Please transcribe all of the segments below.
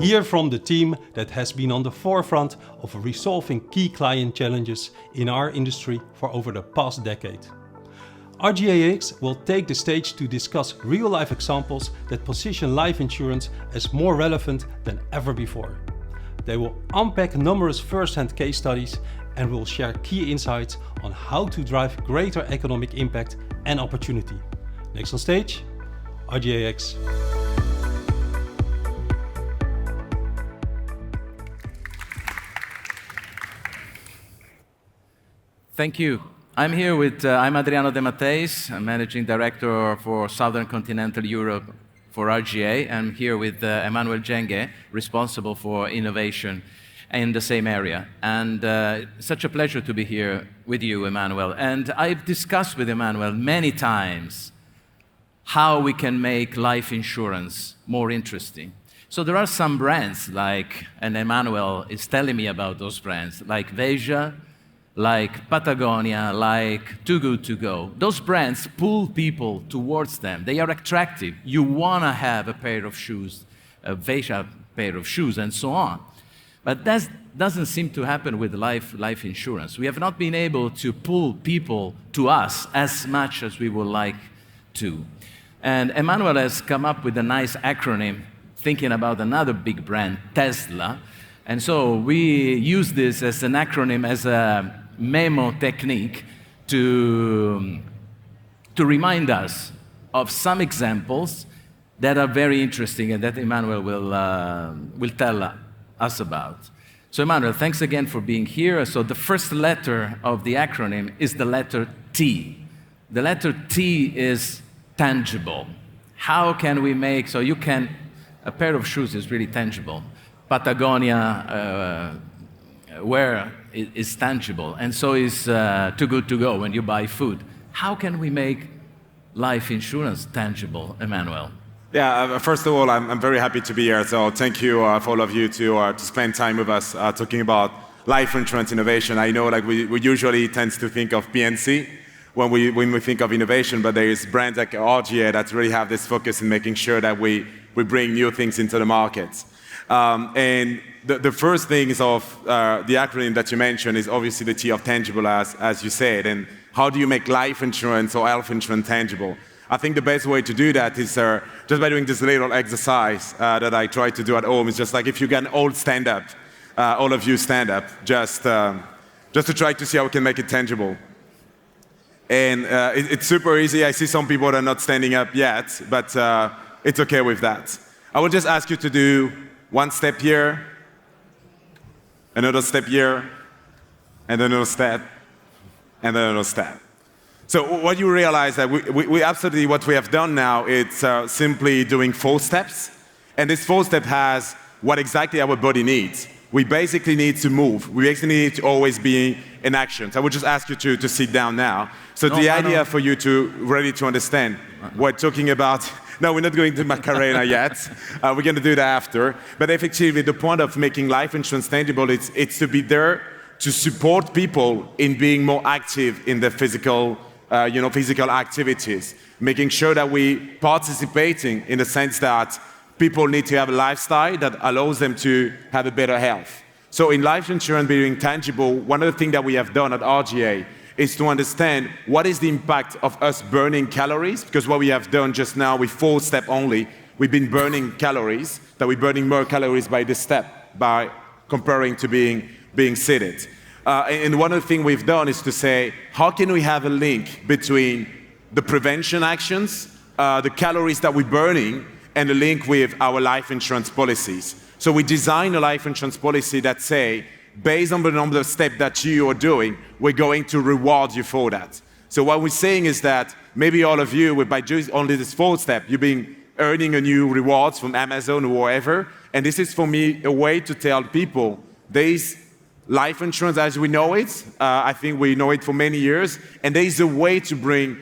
hear from the team that has been on the forefront of resolving key client challenges in our industry for over the past decade. RGAX will take the stage to discuss real-life examples that position life insurance as more relevant than ever before. They will unpack numerous first-hand case studies and will share key insights on how to drive greater economic impact and opportunity. Next on stage, RGAX. Thank you. I'm here with, I'm Adriano De Matteis. I'm Managing Director for Southern Continental Europe for RGA. I'm here with Emmanuel Jenge, responsible for innovation in the same area. And such a pleasure to be here with you, Emmanuel. And I've discussed with Emmanuel many times how we can make life insurance more interesting. So there are some brands like, and Emmanuel is telling me about those brands, like Veja, like Patagonia, like Too Good To Go. Those brands pull people towards them. They are attractive. You want to have a pair of shoes, a Veja pair of shoes, and so on. But that doesn't seem to happen with life insurance. We have not been able to pull people to us as much as we would like to. And Emmanuel has come up with a nice acronym, thinking about another big brand, Tesla. And so we use this as an acronym, as a memo technique to remind us of some examples that are very interesting and that Emmanuel will tell us about. So Emmanuel, thanks again for being here. So the first letter of the acronym is the letter T. The letter T is tangible. How can we make, so you can, a pair of shoes is really tangible. Patagonia wear is tangible, and so is Too Good To Go when you buy food. How can we make life insurance tangible, Emmanuel? Yeah, first of all, I'm very happy to be here. So thank you for all of you to spend time with us talking about life insurance innovation. I know like we usually tend to think of PNC when we think of innovation, but there is brands like RGA that really have this focus in making sure that we bring new things into the market. And the first thing is of the acronym that you mentioned is obviously the T of tangible, as you said. And how do you make life insurance or health insurance tangible? I think the best way to do that is just by doing this little exercise that I try to do at home. It's just like if you can all stand up, all of you stand up, just to try to see how we can make it tangible. And it's super easy. I see some people that are not standing up yet, but it's okay with that. I will just ask you to do one step here, another step here, and another step, and another step. So what you realize that we absolutely, what we have done now, it's simply doing 4 steps. And this 4 step has what exactly our body needs. We basically need to move. We basically need to always be in action. So I would just ask you to sit down now. So the idea for you to ready to understand, we're talking about, no, we're not going to Macarena yet. We're going to do that after. But effectively, the point of making life insurance tangible, it's to be there to support people in being more active in their physical activities, making sure that we participating in the sense that people need to have a lifestyle that allows them to have a better health. So in life insurance being tangible, one of the things that we have done at RGA is to understand what is the impact of us burning calories, because what we have done just now with 4 steps only, we've been burning calories, that we're burning more calories by this step, by comparing to being seated. And one of the things we've done is to say, how can we have a link between the prevention actions, the calories that we're burning, and the link with our life insurance policies. So we design a life insurance policy that say, based on the number of steps that you are doing, we're going to reward you for that. So what we're saying is that maybe all of you, by doing only this 4th step, you've been earning a new rewards from Amazon or wherever. And this is for me a way to tell people, there's life insurance as we know it. I think we know it for many years. And there is a way to bring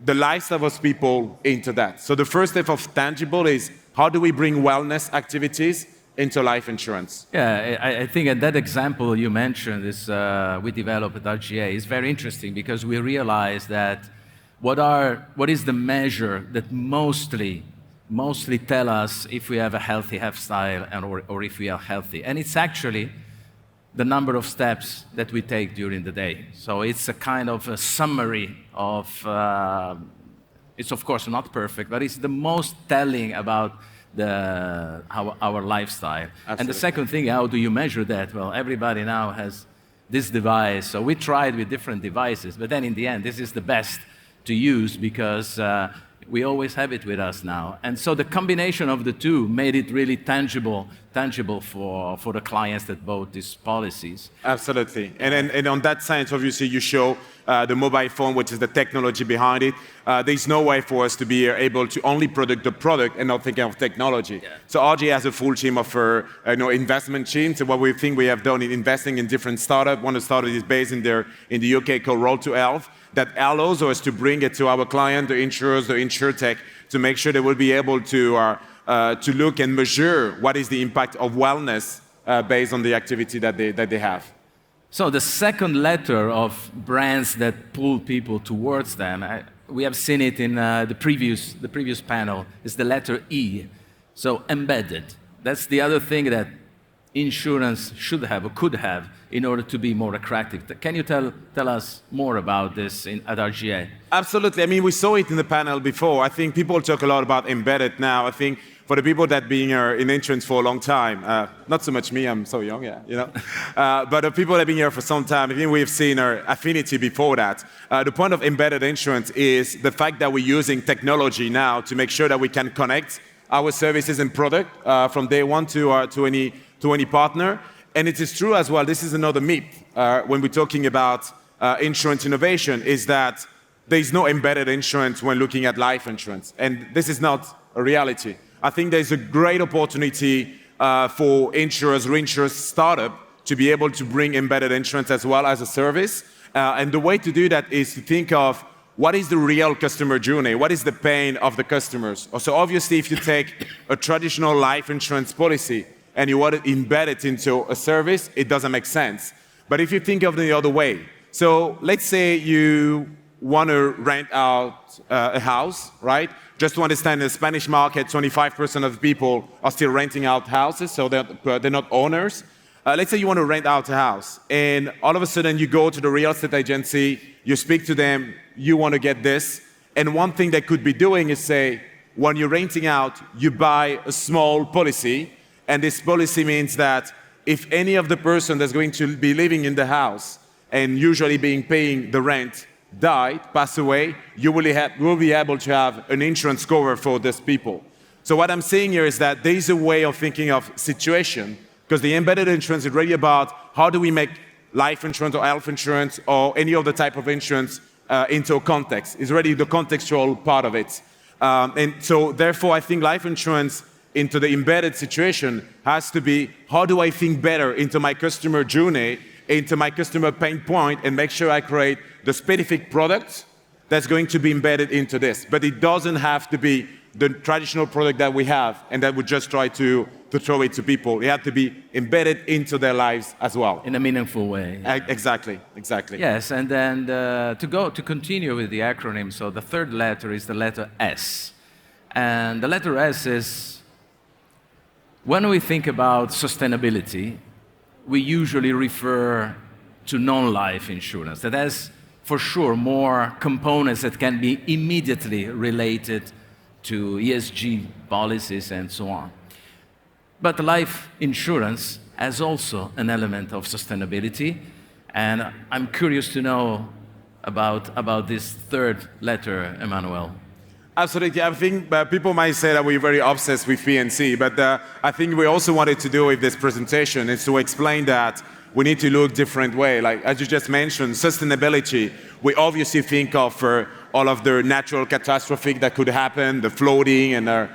the lifestyle of people into that. So the first step of tangible is how do we bring wellness activities into life insurance? Yeah, I think that example you mentioned is we developed at RGA is very interesting because we realize that what is the measure that mostly mostly tell us if we have a healthy lifestyle or if we are healthy. And it's actually the number of steps that we take during the day. So it's a kind of a summary of, it's of course not perfect, but it's the most telling about our lifestyle. Absolutely. And the second thing, how do you measure that? Well, everybody now has this device. So we tried with different devices, but then in the end, this is the best to use because we always have it with us now. And so the combination of the two made it really tangible for the clients that bought these policies. Absolutely. And on that science, obviously, you show the mobile phone, which is the technology behind it. There's no way for us to be able to only product the product and not thinking of technology. Yeah. So RGA has a full team of investment teams. So what we think we have done in investing in different startups. One of the startups is based in the UK called Roll to Health, that allows us to bring it to our client, the insurers, the insurtech, to make sure they will be able to look and measure what is the impact of wellness based on the activity that they have. So the second letter of brands that pull people towards them, we have seen it in the previous panel, is the letter E. So embedded. That's the other thing that insurance should have or could have in order to be more attractive. Can you tell us more about this at RGA? Absolutely. I mean, we saw it in the panel before. I think people talk a lot about embedded now. I think for the people that being in insurance for a long time, not so much me, I'm so young, but the people that have been here for some time, I think we've seen our affinity before that. The point of embedded insurance is the fact that we're using technology now to make sure that we can connect our services and product from day one to any partner. And it is true as well, this is another myth when we're talking about insurance innovation, is that there is no embedded insurance when looking at life insurance. And this is not a reality. I think there's a great opportunity for insurers, reinsurers, startup to be able to bring embedded insurance as well as a service. And the way to do that is to think of what is the real customer journey? What is the pain of the customers? So obviously, if you take a traditional life insurance policy and you want to embed it into a service, it doesn't make sense. But if you think of it the other way, so let's say you want to rent out a house, right? Just to understand, in the Spanish market, 25% of people are still renting out houses, so they're not owners. Let's say you want to rent out a house, and all of a sudden you go to the real estate agency, you speak to them, you want to get this, and one thing they could be doing is say, when you're renting out, you buy a small policy, and this policy means that if any of the person that's going to be living in the house and usually paying the rent died, passed away, you will be able to have an insurance cover for these people. So what I'm saying here is that there is a way of thinking of situation, because the embedded insurance is really about how do we make life insurance or health insurance or any other type of insurance into a context. It's really the contextual part of it. And so therefore, I think life insurance into the embedded situation has to be, how do I think better into my customer journey, into my customer pain point, and make sure I create the specific product that's going to be embedded into this. But it doesn't have to be the traditional product that we have and that we just try to throw it to people. It has to be embedded into their lives as well. In a meaningful way. Exactly. Yes, and then to continue with the acronym, so the third letter is the letter S. And the letter S is, when we think about sustainability, we usually refer to non-life insurance. That has, for sure, more components that can be immediately related to ESG policies and so on. But life insurance has also an element of sustainability, and I'm curious to know about this third letter, Emmanuel. Absolutely. I think people might say that we're very obsessed with P&C, but I think we also wanted to do with this presentation is to explain that we need to look different way. Like, as you just mentioned, sustainability, we obviously think of all of the natural catastrophe that could happen, the flooding and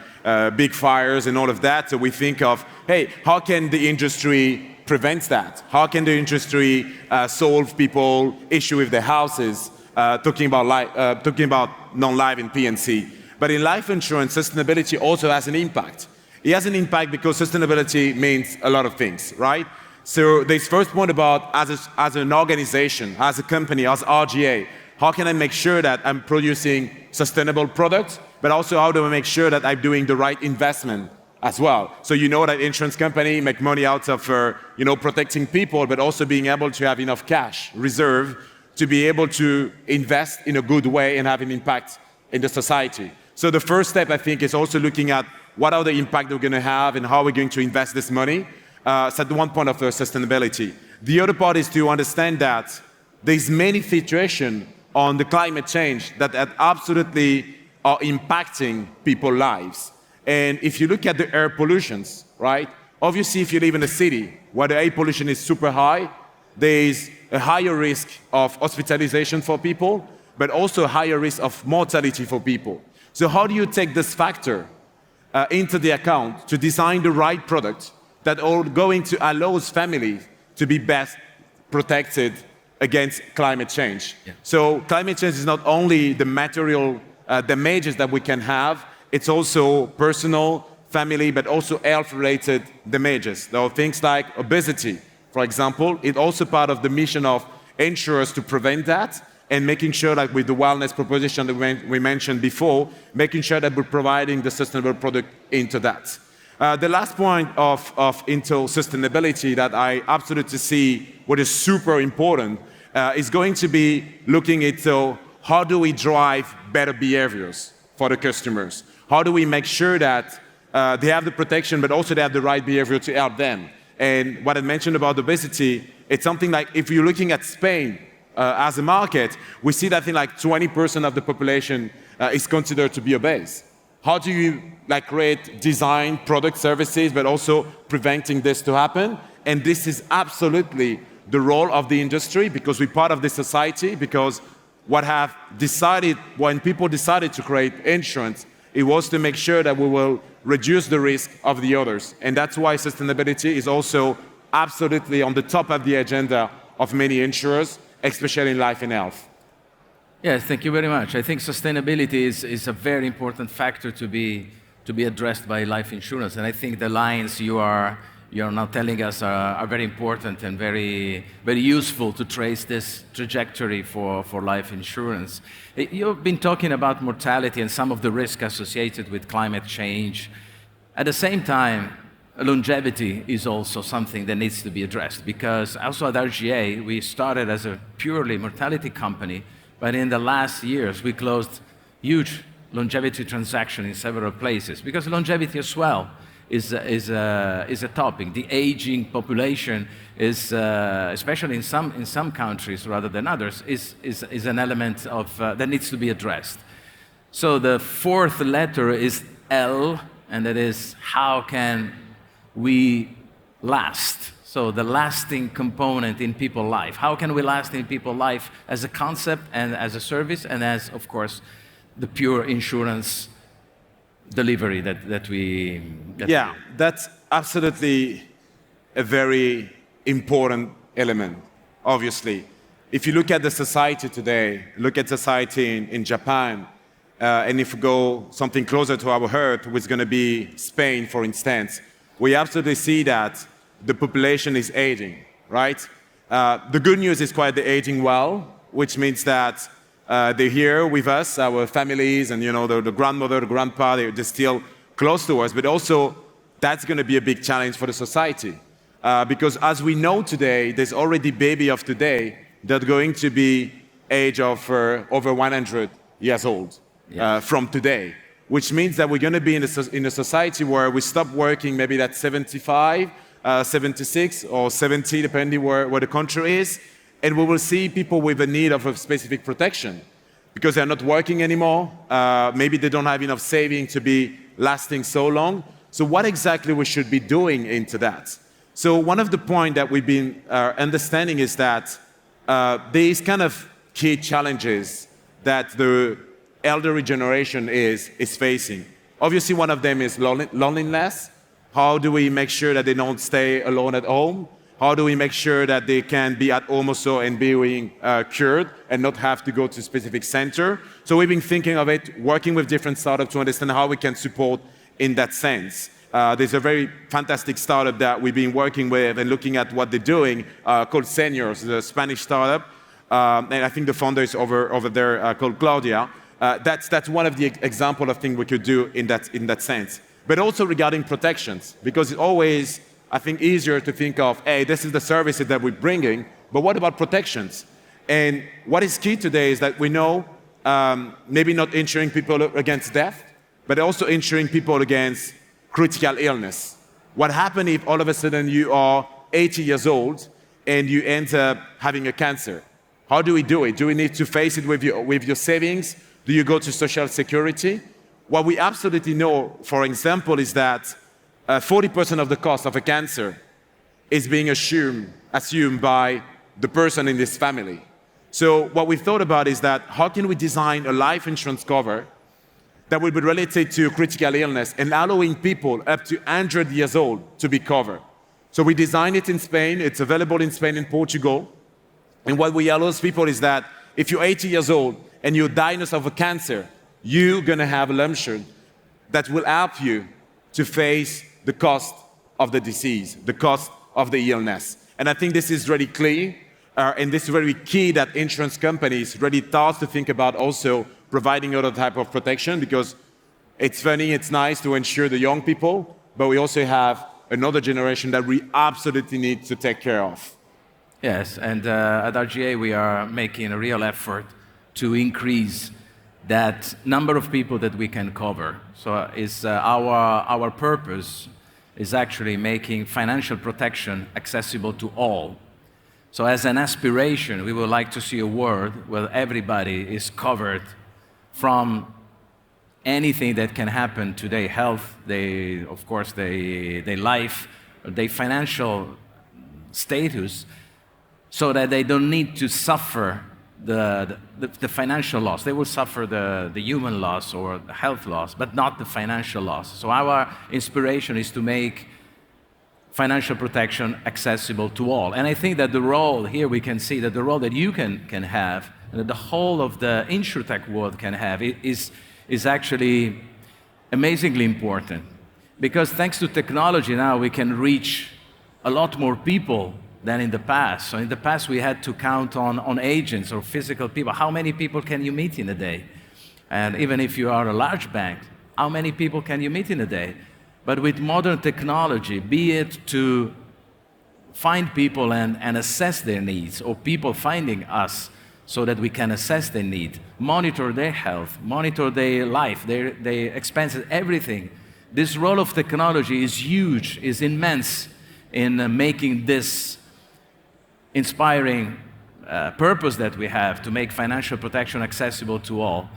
big fires and all of that. So we think of, hey, how can the industry prevent that? How can the industry solve people issue with their houses? Talking about non-life in P&C. But in life insurance, sustainability also has an impact. It has an impact because sustainability means a lot of things, right? So there's first one about as an organization, as a company, as RGA, how can I make sure that I'm producing sustainable products but also how do I make sure that I'm doing the right investment as well. So you know that insurance company make money out of protecting people, but also being able to have enough cash reserve to be able to invest in a good way and have an impact in the society. So the first step, I think, is also looking at what are the impact we're going to have and how we're going to invest this money. So at one point of sustainability. The other part is to understand that there's many situations on the climate change that absolutely are impacting people's lives. And if you look at the air pollutions, right? Obviously, if you live in a city where the air pollution is super high, there's a higher risk of hospitalization for people, but also a higher risk of mortality for people. So how do you take this factor into the account to design the right product that are going to allow families to be best protected against climate change? Yeah. So climate change is not only the material damages that we can have, it's also personal, family, but also health-related damages. There are things like obesity, for example. It's also part of the mission of insurers to prevent that and making sure that with the wellness proposition that we mentioned before, making sure that we're providing the sustainable product into that. The last point into sustainability that I absolutely see what is super important is going to be looking at how do we drive better behaviors for the customers? How do we make sure that they have the protection, but also they have the right behavior to help them? And what I mentioned about obesity, it's something like if you're looking at Spain as a market, we see that like 20% of the population is considered to be obese. How do you create design, product, services, but also preventing this to happen? And this is absolutely the role of the industry because we're part of this society, because what have decided, when people decided to create insurance, it was to make sure that we will reduce the risk of the others. And that's why sustainability is also absolutely on the top of the agenda of many insurers, especially in life and health. Yes, thank you very much. I think sustainability is a very important factor to be addressed by life insurance. And I think the lines you are now telling us are very important and very, very useful to trace this trajectory for life insurance. You've been talking about mortality and some of the risk associated with climate change. At the same time, longevity is also something that needs to be addressed because also at RGA, we started as a purely mortality company, but in the last years, we closed huge longevity transactions in several places because longevity as well is a topic. The aging population is, especially in some countries rather than others, is an element of that needs to be addressed. So the fourth letter is L, and that is how can we last? So the lasting component in people's life. How can we last in people's life as a concept and as a service and as, of course, the pure insurance delivery that we... That's absolutely a very important element, obviously. If you look at the society today, look at society in Japan, and if we go something closer to our heart, which is going to be Spain, for instance, we absolutely see that the population is aging, right? The good news is quite they're aging well, which means that they're here with us, our families, and the grandmother, the grandpa, they're still close to us. But also, that's going to be a big challenge for the society. Because as we know today, there's already baby of today that are going to be age of over 100 years old from today. Which means that we're going to be in a society where we stop working maybe at 75, 76, or 70, depending where the country is. And we will see people with a need of a specific protection because they're not working anymore. Maybe they don't have enough saving to be lasting so long. So what exactly we should be doing into that? So one of the points that we've been understanding is that these kind of key challenges that the elderly generation is facing. Obviously, one of them is loneliness. How do we make sure that they don't stay alone at home? How do we make sure that they can be at home also and being cured and not have to go to a specific center? So we've been thinking of it, working with different startups to understand how we can support in that sense. There's a very fantastic startup that we've been working with and looking at what they're doing called Seniors, the Spanish startup. And I think the founder is over there called Claudia. That's one of the example of things we could do in that sense. But also regarding protections, because it's always, I think, easier to think of, hey, this is the services that we're bringing, but what about protections? And what is key today is that we know maybe not insuring people against death, but also insuring people against critical illness. What happens if all of a sudden you are 80 years old and you end up having a cancer? How do we do it? Do we need to face it with your savings? Do you go to Social Security? What we absolutely know, for example, is that 40% of the cost of a cancer is being assumed by the person in this family. So what we thought about is that how can we design a life insurance cover that will be related to critical illness and allowing people up to 100 years old to be covered. So we designed it in Spain. It's available in Spain and Portugal. And what we allow people is that if you're 80 years old and you're diagnosed of a cancer, you're going to have a lump sum that will help you to face the cost of the disease, the cost of the illness. And I think this is really clear, and this is very key that insurance companies really start to think about also providing other type of protection, because it's funny, it's nice to insure the young people, but we also have another generation that we absolutely need to take care of. Yes, and at RGA we are making a real effort to increase that number of people that we can cover. So our purpose is actually making financial protection accessible to all. So as an aspiration, we would like to see a world where everybody is covered from anything that can happen to their health, of course, their life, their financial status, so that they don't need to suffer the financial loss. They will suffer the human loss or the health loss, but not the financial loss. So our inspiration is to make financial protection accessible to all. And I think that the role here, we can see that the role that you can have, and that the whole of the insurtech world can have, is actually amazingly important. Because thanks to technology now, we can reach a lot more people than in the past. So in the past, we had to count on agents or physical people. How many people can you meet in a day? And even if you are a large bank, how many people can you meet in a day? But with modern technology, be it to find people and assess their needs, or people finding us so that we can assess their need, monitor their health, monitor their life, their expenses, everything. This role of technology is huge, is immense in making this inspiring purpose that we have to make financial protection accessible to all.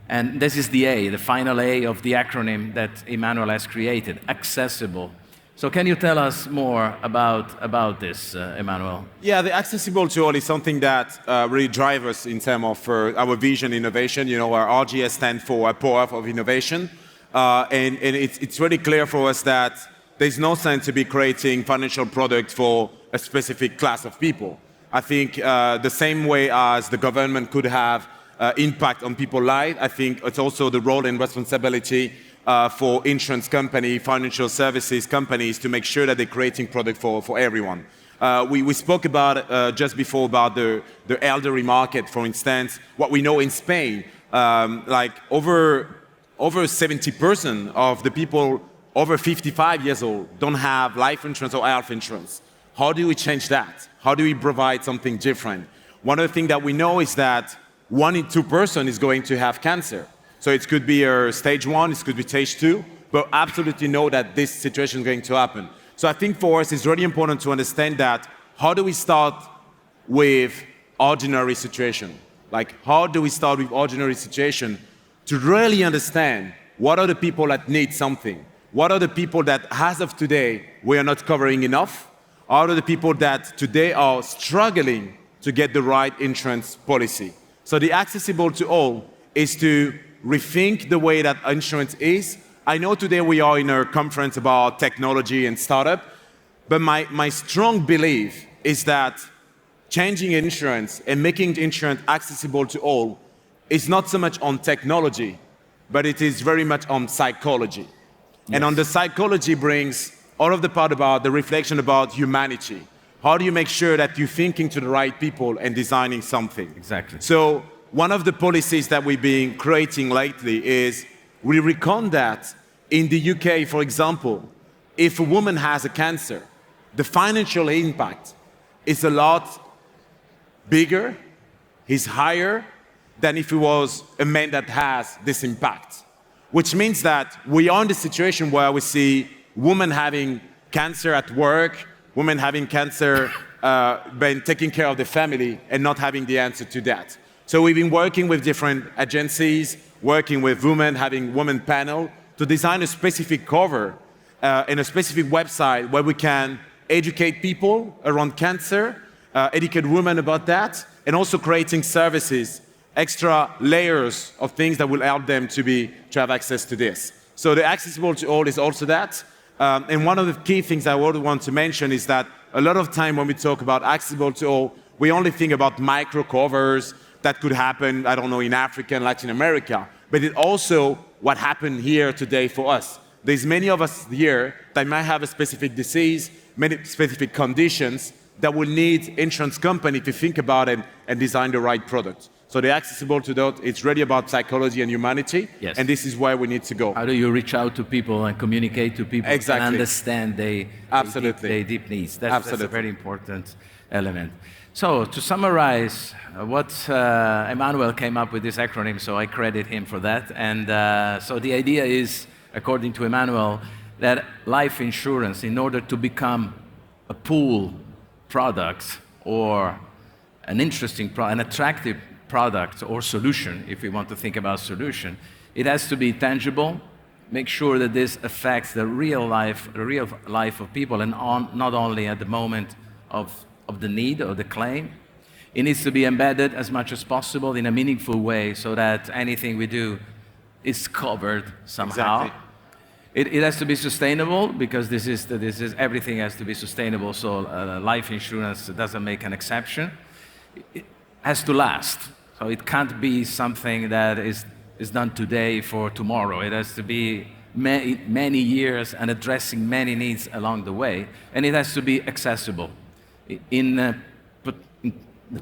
And this is the A, the final A of the acronym that Emmanuel has created, accessible. So can you tell us more about this, Emmanuel? Yeah, the accessible to all is something that really drives us in terms of our vision innovation. You know, our RGS stands for Power of Innovation. And it's really clear for us that there's no sense to be creating financial product for a specific class of people. I think the same way as the government could have impact on people's lives, I think it's also the role and responsibility for insurance companies, financial services companies, to make sure that they're creating product for everyone. We spoke about just before about the elderly market, for instance. What we know in Spain, like over 70% of the people over 55 years old don't have life insurance or health insurance. How do we change that? How do we provide something different? One of the things that we know is that 1 in 2 person is going to have cancer. So it could be stage 1, it could be stage 2, but absolutely know that this situation is going to happen. So I think for us, it's really important to understand that how do we start with ordinary situation? Like, how do we start with ordinary situation to really understand what are the people that need something? What are the people that, as of today, we are not covering enough? What are the people that today are struggling to get the right insurance policy? So the accessible to all is to rethink the way that insurance is. I know today we are in a conference about technology and startup, but my strong belief is that changing insurance and making insurance accessible to all is not so much on technology, but it is very much on psychology. Yes. And on the psychology brings all of the part about the reflection about humanity. How do you make sure that you're thinking to the right people and designing something? Exactly. So one of the policies that we've been creating lately is we reckon that in the UK, for example, if a woman has a cancer, the financial impact is a lot bigger, is higher than if it was a man that has this impact. Which means that we are in the situation where we see women having cancer at work, women having cancer when taking care of the family and not having the answer to that. So we've been working with different agencies, working with women, having women panel to design a specific cover and a specific website where we can educate people around cancer, educate women about that, and also creating services, extra layers of things that will help them to have access to this. So the accessible to all is also that. And one of the key things I would want to mention is that a lot of time when we talk about accessible to all, we only think about micro covers that could happen, I don't know, in Africa and Latin America. But it also what happened here today for us. There's many of us here that might have a specific disease, many specific conditions that will need insurance company to think about it and design the right product. So the accessible to that, it's really about psychology and humanity, yes. And this is where we need to go. How do you reach out to people and communicate to people exactly. and understand their deep needs? That's a very important element. So to summarize, what Emmanuel came up with this acronym, so I credit him for that. And so the idea is, according to Emmanuel, that life insurance, in order to become a pool product or an interesting, an attractive product or solution, if we want to think about solution, it has to be tangible, make sure that this affects the real life of people and not only at the moment of the need or the claim. It needs to be embedded as much as possible in a meaningful way so that anything we do is covered somehow. Exactly. It has to be sustainable because this is everything has to be sustainable. So life insurance doesn't make an exception. It has to last. So it can't be something that is done today for tomorrow. It has to be many years and addressing many needs along the way. And it has to be accessible. The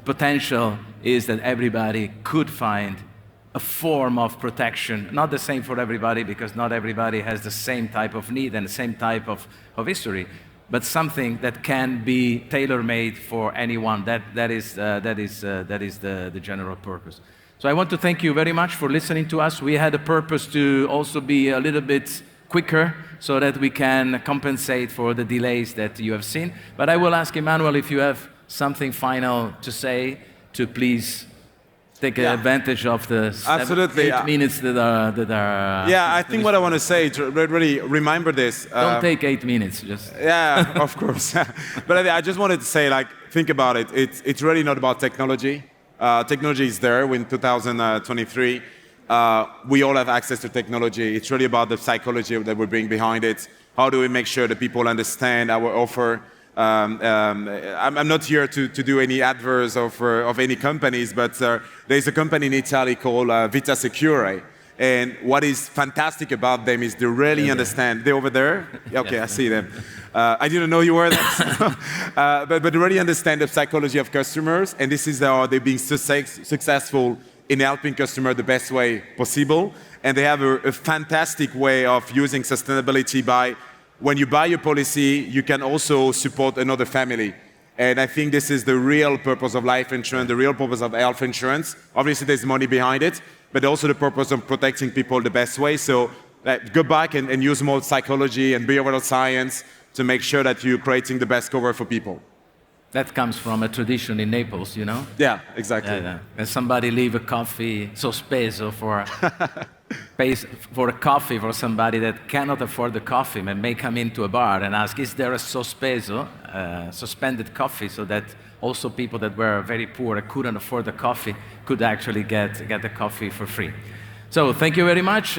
potential is that everybody could find a form of protection, not the same for everybody because not everybody has the same type of need and the same type of history, but something that can be tailor-made for anyone. That is the general purpose. So I want to thank you very much for listening to us. We had a purpose to also be a little bit quicker so that we can compensate for the delays that you have seen. But I will ask Emmanuel if you have something final to say to please take advantage of the 8 minutes that are yeah, I think what I want to say to really remember this. Don't take 8 minutes, just. Yeah, of course. But I just wanted to say, like, think about it. It's really not about technology. Technology is there in 2023. We all have access to technology. It's really about the psychology that we bring behind it. How do we make sure that people understand our offer? I'm not here to do any adverts of any companies, but there's a company in Italy called Vita Secure. And what is fantastic about them is they really understand. They're over there? Okay, I see them. I didn't know you were there. But they really understand the psychology of customers. And this is how they're being successful in helping customers the best way possible. And they have a fantastic way of using sustainability by when you buy your policy, you can also support another family. And I think this is the real purpose of life insurance, the real purpose of health insurance. Obviously, there's money behind it, but also the purpose of protecting people the best way. So go back and use more psychology and behavioral science to make sure that you're creating the best cover for people. That comes from a tradition in Naples, you know? Yeah, exactly. Yeah. And somebody leave a coffee sospeso pays for a coffee for somebody that cannot afford the coffee and may come into a bar and ask, is there a sospeso, suspended coffee, so that also people that were very poor and couldn't afford the coffee could actually get the coffee for free. So thank you very much.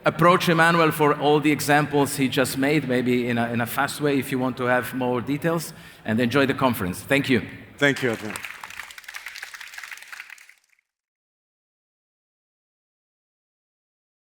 Approach Emmanuel for all the examples he just made, maybe in a fast way if you want to have more details, and enjoy the conference. Thank you. Thank you.